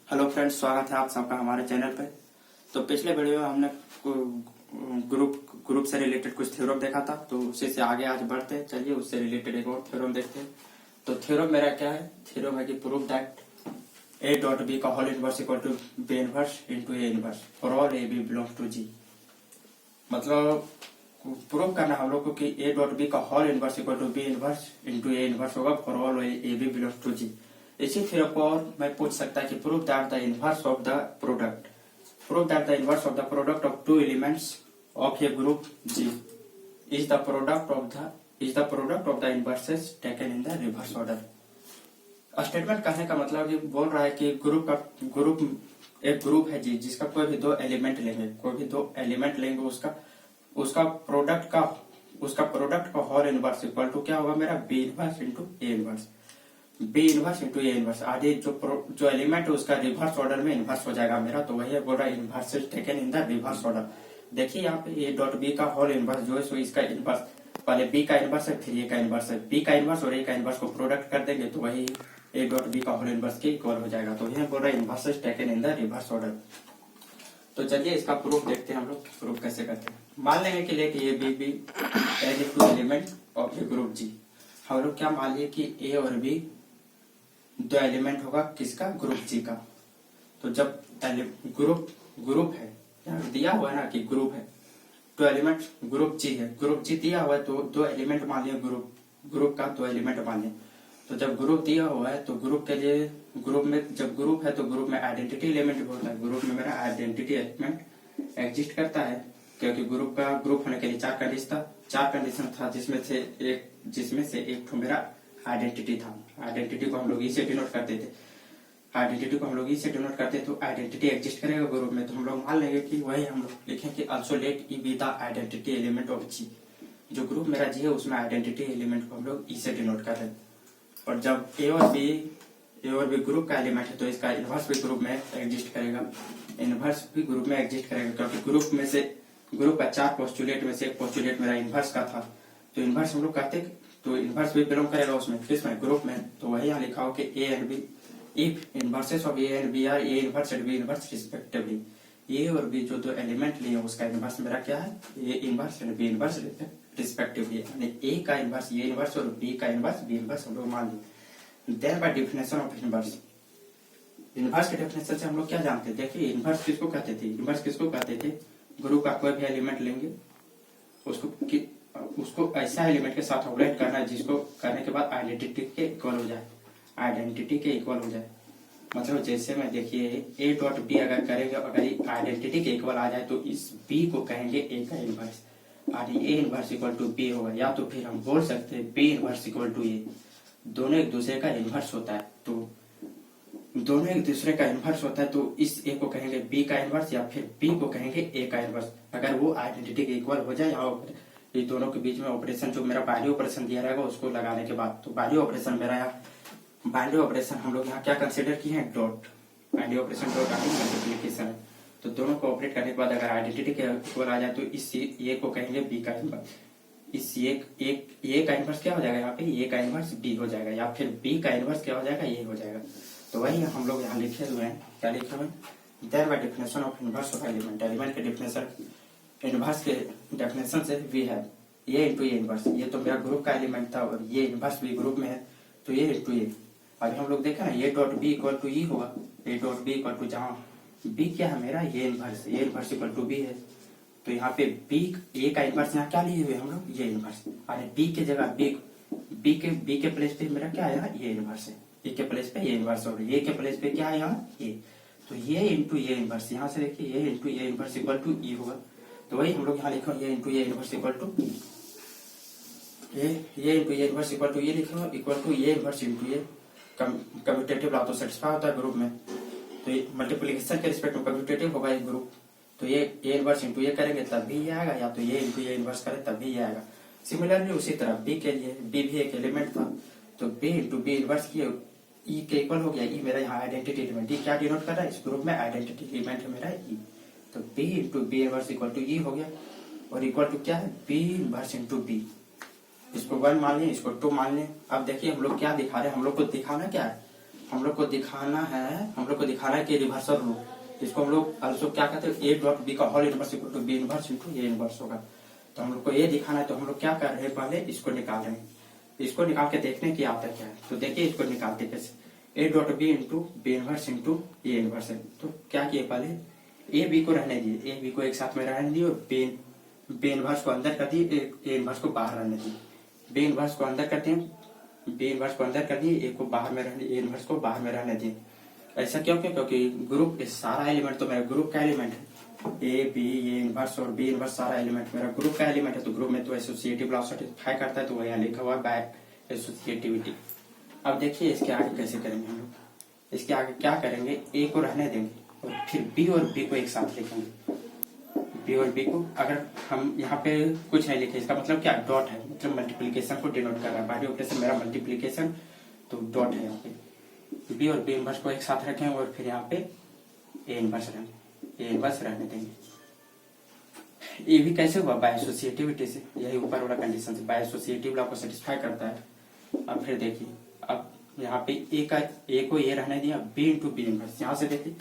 Hello friends, स्वागत है आप सबका हमारे चैनल पे। तो पिछले वीडियो में हमने ग्रुप से रिलेटेड कुछ थ्योरम देखा था, तो उसी से आगे आज बढ़ते हैं। चलिए उससे रिलेटेड एक और थ्योरम देखते हैं। तो थ्योरम मेरा क्या है? थ्योरम है कि prove that A dot B का whole inverse equal to B inverse into A inverse for all A B belongs to G. मतलब प्रूव करना हम लोग को कि ए डॉट बी का whole inverse equal to B inverse into A inverse होगा for all A B belongs to G. इसी theorem को और मैं पूछ सकता है कि prove that the inverse of the product of the product of two elements of a group G is the product of the inverses taken in the reverse order. Statement कहने का मतलब ये बोल रहा है कि एक ग्रुप है जी, जिसका कोई भी दो एलिमेंट लेंगे, उसका प्रोडक्ट का होल इनवर्स इक्वल टू क्या होगा मेरा? B inverse into A inverse. आगे जो एलिमेंट है उसका रिवर्स ऑर्डर में इनवर्स हो जाएगा मेरा। तो वही बोल रहा है inverse taken in the reverse order. देखिए यहाँ पे ए डॉट बी का होल इनवर्स जो है सो इसका इनवर्स, पहले बी का इनवर्स है फिर ए का इनवर्स है। बी का इनवर्स और ए का इनवर्स को प्रोडक्ट कर देंगे तो वही ए डॉट बी का होल इनवर्स के इक्वल हो जाएगा। तो यह बोल रहा है inverse taken in the reverse order. तो चलिए इसका प्रूफ देखते हैं हम लोग प्रूफ कैसे करते हैं। मान लेंगे कि let A B be as two element of a group G. हम लोग क्या मान लिए कि ए और बी दो एलिमेंट होगा किसका? ग्रुप जी का। तो जब ग्रुप है, यहाँ दिया हुआ है ना कि ग्रुप है, तो एलिमेंट ग्रुप जी दिया हुआ है तो दो एलिमेंट मान लिया, ग्रुप का दो एलिमेंट मान लिया। तो जब ग्रुप दिया हुआ है तो ग्रुप के लिए जब ग्रुप है तो ग्रुप में आइडेंटिटी एलिमेंट भी होता है। ग्रुप में मेरा आइडेंटिटी एलिमेंट एग्जिस्ट करता है, क्योंकि ग्रुप होने के लिए चार कंडीशन था, जिसमें से एक तो मेरा आइडेंटिटी था। आइडेंटिटी को हम लोग इसे डिनोट करते थे। तो आइडेंटिटी एग्जिस्ट करेगा ग्रुप में, तो हम लोग मान लेंगे कि वही हम लोग लिखें कि also let E be the identity element of G. जो ग्रुप मेरा जी है उसमें आइडेंटिटी एलिमेंट को हम लोग ई से डिनोट कर रहे हैं। और जब ए और बी ग्रुप का एलिमेंट है तो इसका इनवर्स भी ग्रुप में एग्जिस्ट करेगा। क्योंकि ग्रुप का चार पोस्टुलेट में से एक पोस्टुलेट मेरा इनवर्स का था। तो इनवर्स हम लोग कहते हैं, तो इनवर्स भी बिलोंग करेगा उसमें, किसमें? ग्रुप में। तो वही यहाँ लिखा हो कि A and B if inverses of A and B are A inverse and B inverse respectively. A और बी जो दो एलिमेंट लिए उसका इनवर्स मेरा क्या है? A inverse and B inverse respectively. यानी ए का इनवर्स ए इनवर्स और बी का इनवर्स बी इनवर्स हम लोग मान लिए। Then by definition of inverse के डेफिनेशन से हम लोग क्या जानते हैं? देखिए इनवर्स किसको कहते थे? ग्रुप का कोई भी एलिमेंट लेंगे, उसको ऐसा एलिमेंट के साथ ऑपरेट करना है जिसको करने के बाद आइडेंटिटी के इक्वल हो जाए। मतलब जैसे में देखिए ए डॉट बी अगर करेंगे, अगर आइडेंटिटी के इक्वल आ जाए तो इस बी को कहेंगे ए का इनवर्स, और A inverse equal to B होगा। या तो फिर हम बोल सकते हैं B inverse equal to A. दोनों एक दूसरे का इनवर्स होता है, तो इस ए को कहेंगे बी का इनवर्स या फिर बी को कहेंगे ए का इनवर्स। अगर वो आइडेंटिटी के इक्वल हो जाए, या ये दोनों के बीच में ऑपरेशन जो मेरा बाइनरी ऑपरेशन दिया रहेगा उसको लगाने के बाद, तो बाइनरी ऑपरेशन हम लोग यहाँ क्या कंसिडर किए हैं? Dot. Binary operation dot multiplication है। तो दोनों को ऑपरेट करने के बाद अगर आइडेंटिटी के इक्वल आ जाए तो इस ए को कहेंगे बी का इनवर्स। इस ए का इनवर्स क्या हो जाएगा? यहाँ पे ए का इनवर्स बी हो जाएगा, या फिर बी का इनवर्स क्या हो जाएगा? ए हो जाएगा। तो वही हम लोग यहाँ लिखे हुए हैं, क्या लिखे हुए हैं? There by definition of inverse of element के डेफिनेशन, इनवर्स के डेफिनेशन से we have A into A inverse. ये तो मेरा ग्रुप का एलिमेंट था और ये इनवर्स भी ग्रुप में है, तो ये इंटू ए। अभी हम लोग देखा ना A dot B equal to E होगा। A dot B equal to, जहाँ बी क्या है मेरा? A inverse equal to B है। तो यहाँ पे बी ए का इनवर्स यहाँ क्या लिए हुए हम लोग? ये इनवर्स। अरे बी के जगह बी के प्लेस पे मेरा क्या है? यहाँ ये इनवर्स है। ए के प्लेस पे ये इनवर्स और ए के प्लेस पे क्या है? यहाँ ये। तो ये इंटू ये इनवर्स, यहाँ से देखिए ये इंटू ये इनवर्स इक्वल टू ई होगा। तो वही हम लोग यहाँ लिखो ये इंटू ये इनवर्स इक्वल टू ये लिखो इक्वल टू ये इनवर्स इंटू ये। कम्यूटेटिव लॉ तो सेटिस्फाई होता है ग्रुप में, तो ये मल्टीप्लिकेशन के रिस्पेक्ट में कम्यूटेटिव होगा ये ग्रुप। तो ये ए इनवर्स इंटू ये करेंगे तब भी ये आएगा, या तो ये इंटू ये इनवर्स करें तब भी ये आएगा। सिमिलरली उसी तरह बी के लिए, बी भी एक एलिमेंट था, तो बी इंटू बी इनवर्स किए ई के इक्वल हो गया। ई मेरा यहाँ आइडेंटिटी एलिमेंट, ई क्या डिनोट कर रहा है? इस ग्रुप में आइडेंटिटी एलिमेंट है मेरा ई। तो B into B inverse equal to E हो गया, और इक्वल टू क्या है? B inverse into B. इसको 1 मान लें, इसको 2 मान लें। अब देखिए हम लोग क्या दिखा रहे हैं, हम लोग को दिखाना क्या है? हम लोग को दिखाना है कि रिवर्सल रूल, इसको हम लोग also क्या कहते हैं, ए डॉट बी का whole inverse equal to B inverse into A inverse होगा। तो हम लोग को ये दिखाना है, तो हम लोग क्या कर रहे हैं, पहले इसको निकाल रहे हैं, इसको निकाल के देखने की आता क्या है। तो देखिए इसको निकालते कैसे, A dot B into B inverse into A inverse है। तो क्या किए, पहले ए बी को रहने दिए, ए बी को एक साथ में रहने दिए, और बी इनवर्स को अंदर कर दिए, ए इनवर्स को बाहर रहने दिए, बी इनवर्स को अंदर कर दिए, बी इनवर्स को अंदर कर दिए, ए को बाहर में रहने, ए इनवर्स को बाहर में रहने दिए। ऐसा क्यों क्यों, क्योंकि ग्रुप सारा एलिमेंट तो मेरा ग्रुप का एलिमेंट है, ए बी ए इनवर्स और बी इनवर्स सारा एलिमेंट मेरा ग्रुप का एलिमेंट है। तो ग्रुप में तो एसोसिएटिव लॉ सेटिस्फाई करता है, तो वह यहाँ लिखा हुआ बाय एसोसिएटिविटी। अब देखिए इसके आगे कैसे करेंगे हम लोग, इसके आगे क्या करेंगे, ए को रहने देंगे और फिर बी और बी को एक साथ लिखेंगे। बी और बी को अगर हम यहाँ पे कुछ नहीं लिखे, इसका मतलब क्या, डॉट है, मतलब मल्टीप्लीकेशन को डिनोट कर रहा है, बाहरी ऑपरेशन मेरा मल्टीप्लीकेशन, तो डॉट है यहाँ पे। बी और बी इनवर्स को एक साथ रखें और फिर यहाँ पे ए इनवर्स रहने देंगे। ये भी कैसे हुआ, बाय एसोसिएटिविटी से, यही ऊपर वाला कंडीशन से बाय एसोसिएटिव लॉ को सेटिस्फाई करता है। अब फिर देखिए, अब यहाँ पे ए को ये रहने दिया, बी इंटू बी इनवर्स, यहाँ से देखिए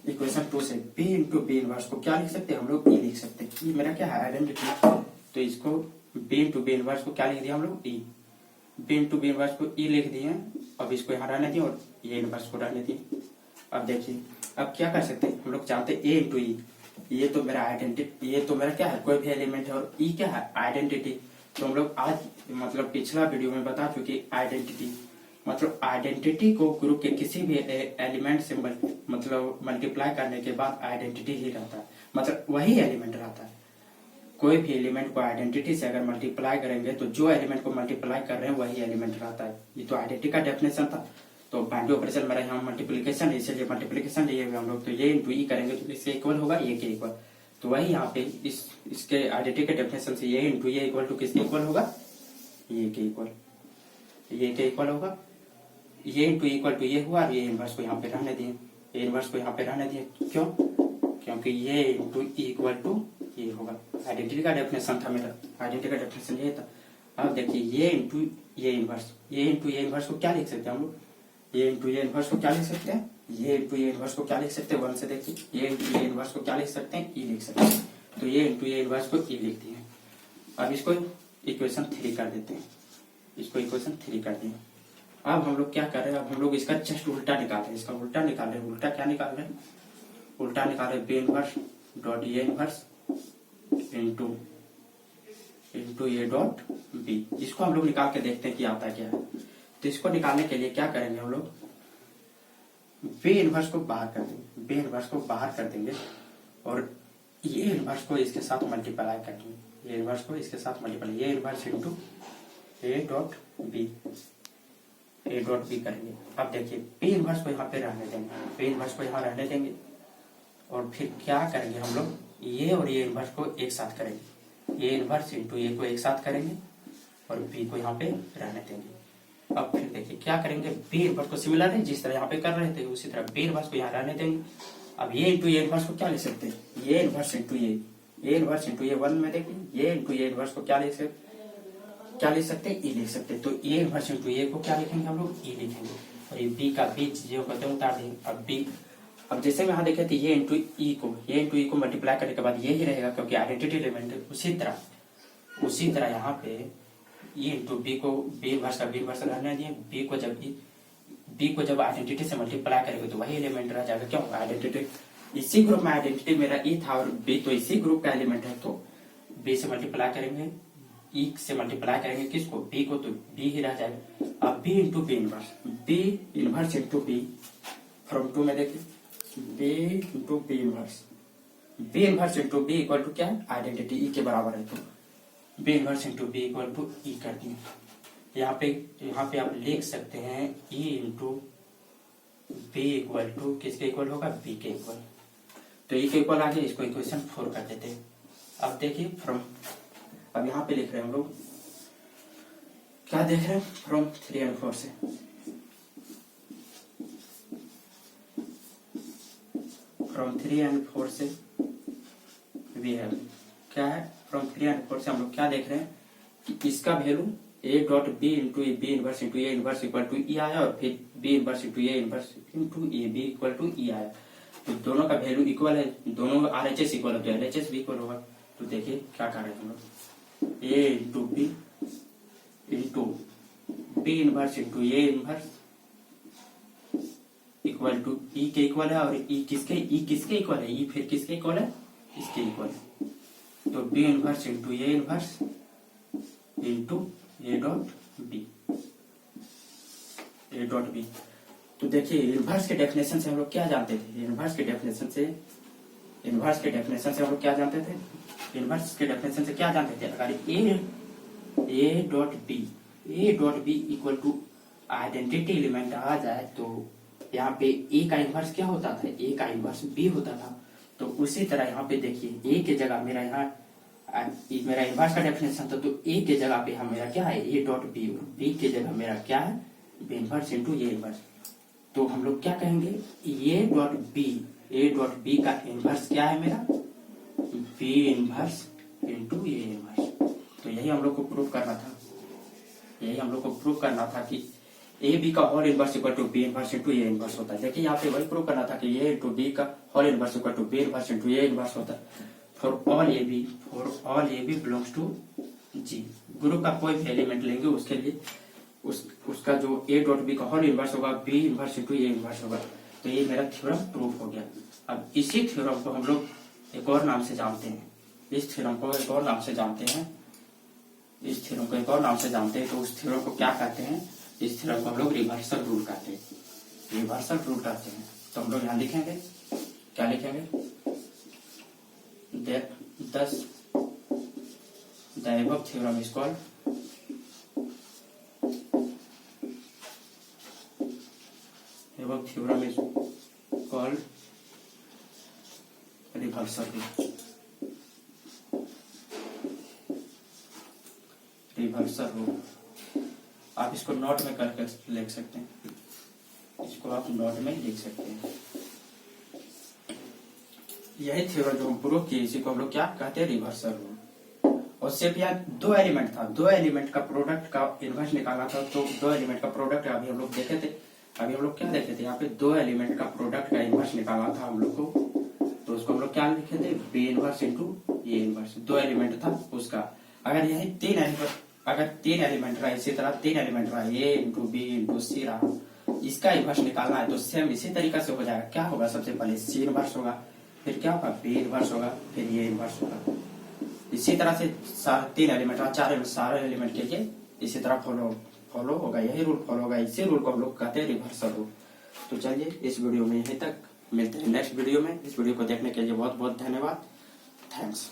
इक्वेशन 2 से बी इंटू बी इनवर्स को क्या लिख सकते हैं हम लोग, ई लिख सकते हैं। ये मेरा क्या है, आइडेंटिटी, तो इसको बी इंटू बी इनवर्स को क्या लिख दिया हम लोग, ई, बी इंटू बी इनवर्स को ई लिख दिए। अब इसको यहाँ रहने दिए और ये इनवर्स को रहने दिए। अब देखिए अब क्या कर सकते हैं हम लोग, चाहते हैं ए इंटू ई, ये तो मेरा आइडेंटिटी, ये तो मेरा क्या है, कोई भी एलिमेंट है, और ई क्या है, आइडेंटिटी। तो हम लोग आज मतलब पिछला वीडियो में बता चुके, आइडेंटिटी मतलब आइडेंटिटी को ग्रुप के किसी भी एलिमेंट से मतलब मल्टीप्लाई करने के बाद आइडेंटिटी ही रहता है, मतलब वही एलिमेंट रहता है। कोई भी एलिमेंट को आइडेंटिटी से अगर मल्टीप्लाई करेंगे तो जो एलिमेंट को मल्टीप्लाई कर रहे हैं वही एलिमेंट रहता है। ये तो आइडेंटिटी का डेफिनेशन था। तो बाइनरी ऑपरेशन मेरा यहाँ मल्टीप्लीकेशन है, इसलिए मल्टीप्लीकेशन लिए हुए हम लोग, तो ये इंटू ई करेंगे तो इससे इक्वल होगा ये के इक्वल। तो वही यहाँ पे इसके आइडेंटिटी के डेफिनेशन से ये इंटू ये इक्वल टू किसके इक्वल होगा, ये के इक्वल, ये के इक्वल होगा, ये इंटू इक्वल टू ये हुआ, और ये इनवर्स को यहाँ पे रहने दिए, ये इनवर्स को यहाँ पे रहने दिए, क्यों, क्योंकि ये इंटू इक्वल टू ये होगा। आइडेंटिटी का डेफिनेशन था मेरा, आइडेंटिटी का डेफिनेशन ये था। अब देखिए ये इंटू ये इनवर्स, ये इंटू ये इनवर्स को क्या लिख सकते हैं हम लोग, ये इंटू ये इनवर्स को क्या लिख सकते हैं, ये इंटू ये इनवर्स को क्या लिख सकते हैं, वन से देखिए, ये इंटू ये इनवर्स को क्या लिख सकते हैं, ई लिख सकते हैं। तो ये इंटू ये इनवर्स को ई लिख दिए। अब इसको इक्वेशन 3 कर देते हैं, इसको इक्वेशन 3 कर दिए। अब हम लोग क्या कर रहे हैं, अब हम लोग इसका जस्ट उल्टा निकाल रहे हैं, इसका उल्टा निकाल रहे हैं। उल्टा क्या निकाल रहे हैं, उल्टा निकाल रहे हैं, B inverse dot A inverse into A dot B. इसको हम लोग निकाल के देखते हैं कि आता क्या है। तो इसको निकालने के लिए क्या करेंगे हम लोग, बी इनवर्स को बाहर कर देंगे, बी इनवर्स को बाहर कर देंगे और ये इनवर्स को इसके साथ मल्टीप्लाई कर देंगे, ये इनवर्स को इसके साथ मल्टीप्लाई, ये inverse into A dot B, A dot B करेंगे। अब देखिए बी इनवर्स को यहाँ पे रहने देंगे, बी इनवर्स को यहाँ रहने देंगे और फिर क्या करेंगे हम लोग, ये और ये इनवर्स को एक साथ करेंगे, ये इनवर्स इंटू ये को एक साथ करेंगे और बी को यहाँ पे रहने देंगे। अब फिर देखिए क्या करेंगे, बी इनवर्स को सिमिलर है जिस तरह यहाँ पे कर रहे थे उसी तरह बी इनवर्स को यहाँ रहने देंगे। अब ये इंटू ये इनवर्स को क्या लिख सकते हैं, ये इनवर्स इंटू ये इनवर्स इंटू ये वन में देखिए, ये इंटू ये इनवर्स को क्या लिख सकते हैं, ई लिख सकते हैं। तो ये इनवर्स इंटू ये को क्या लिखेंगे हम लोग, ई लिखेंगे और ये बी का बीच जो कहते हैं उतार देंगे। अब बी, अब जैसे यहाँ देखे थे ये इंटू ई को मल्टीप्लाई करने के बाद ये ही रहेगा क्योंकि आइडेंटिटी एलिमेंट है। उसी तरह यहाँ पे ये इंटू बी को बी इनवर्स का बी इनवर्स रहने दिए, बी को जब आइडेंटिटी से मल्टीप्लाई करेंगे तो वही एलिमेंट रह जाएगा। क्यों, आइडेंटिटी इसी ग्रुप में, आइडेंटिटी मेरा ई था और बी तो इसी ग्रुप का एलिमेंट है, तो बी से मल्टीप्लाई करेंगे, ई से मल्टीप्लाई करेंगे किसको, बी को, तो बी ही रह जाएगा। अब B into B inverse into B from 2 में देखिए, B into B inverse into B equal to क्या है, आइडेंटिटी ई के बराबर है, तो B inverse into B equal to E कर दिए। यहाँ पे आप लिख सकते हैं E into B equal to किसके इक्वल होगा, बी के इक्वल। तो ई के इक्वल आ गया, इसको इक्वेशन 4 कर देते हैं। अब देखिए फ्रॉम, अब यहाँ पे लिख रहे हैं हम लोग, क्या देख रहे हैं, फ्रॉम 3 और 4 से, फ्रॉम 3 एंड 4 से वी हैव, क्या है, फ्रॉम 3 एंड 4 से हम लोग क्या देख रहे हैं कि इसका value A dot B into B inverse into A inverse equal to E आया और फिर B inverse into A inverse into A B equal to E आया। तो दोनों का वैल्यू इक्वल है, दोनों RHS इक्वल है तो LHS भी इक्वल होगा। तो देखिए क्या कर रहे हैं हम लोग, A into B into B inverse into A inverse equal to E के इक्वल है। और ई किसके इक्वल है, ई फिर किसके इक्वल है, इसके इक्वल है। तो B inverse into A inverse into A dot B. तो देखिए इनवर्स के डेफिनेशन से हम लोग क्या जानते थे, इनवर्स के डेफिनेशन से हम लोग क्या जानते थे, इनवर्स के डेफिनेशन से क्या जानते थे, अगर A dot B equal to identity element आ जाए तो यहाँ पे ए का इनवर्स क्या होता था, ए का इनवर्स बी होता था। तो उसी तरह यहाँ पे देखिए ए के जगह मेरा मेरा इनवर्स का डेफिनेशन था, तो ए के जगह पे हम मेरा क्या है, ए डॉट बी, बी के जगह मेरा क्या है, B inverse into A inverse. तो हम लोग क्या कहेंगे, ए डॉट बी का इनवर्स क्या है मेरा, B inverse into A inverse. तो यही हम लोग को प्रूव करना था कि ए बी का whole inverse equal to B inverse into A inverse होता है। देखिए यहाँ पे वही प्रूव करना था कि ए इंटू बी का whole inverse equal to B inverse into A inverse होता है for all A B belongs to G. Group का कोई भी एलिमेंट लेंगे उसके लिए उसका जो ए डॉट बी का होल इनवर्स होगा B inverse into A inverse होगा। तो ये मेरा थ्योरम प्रूफ हो गया। अब इसी थ्योरम को हम लोग एक और नाम से जानते हैं, इस थ्योरम को एक और नाम से जानते हैं, तो उस थ्योरम को क्या कहते हैं, इस थ्योरम को हम लोग रिवर्सल रूल कहते हैं। तो हम लोग यहाँ लिखेंगे, क्या लिखेंगे, thus the above theorem is called reversal rule. आप इसको नोट में करके लिख सकते हैं, इसको आप नोट में लिख सकते हैं। यही थ्योरम जो हम प्रूव किए इसी को हम लोग क्या कहते हैं, रिवर्सल रूल। और सिर्फ यहाँ दो एलिमेंट था, दो एलिमेंट का प्रोडक्ट का इनवर्स निकालना था। तो दो एलिमेंट का प्रोडक्ट अभी हम लोग देखे थे, यहाँ पे दो एलिमेंट का प्रोडक्ट का इनवर्स निकालना था हम लोग को। तो उसको हम लोग क्या लिखे थे, B inverse into A inverse. दो एलिमेंट था उसका। अगर यही तीन एलिमेंट रहा, इसी तरह तीन एलिमेंट रहा, ए इंटू बी इंटू सी रहा, इसका इनवर्स निकालना है तो सेम इसी तरीका से हो जाएगा। क्या होगा, सबसे पहले सी इनवर्स होगा, फिर क्या होगा, बी इनवर्स होगा, फिर ए इनवर्स होगा। इसी तरह से तीन एलिमेंट रहा, सारे एलिमेंट के लिए इसी तरह फॉलो होगा, यही रूल फॉलो होगा। इसी रूल को हम लोग कहते हैं रिवर्सल रूल। तो चलिए इस वीडियो में यहीं तक, मिलते हैं नेक्स्ट वीडियो में। इस वीडियो को देखने के लिए बहुत बहुत धन्यवाद। थैंक्स।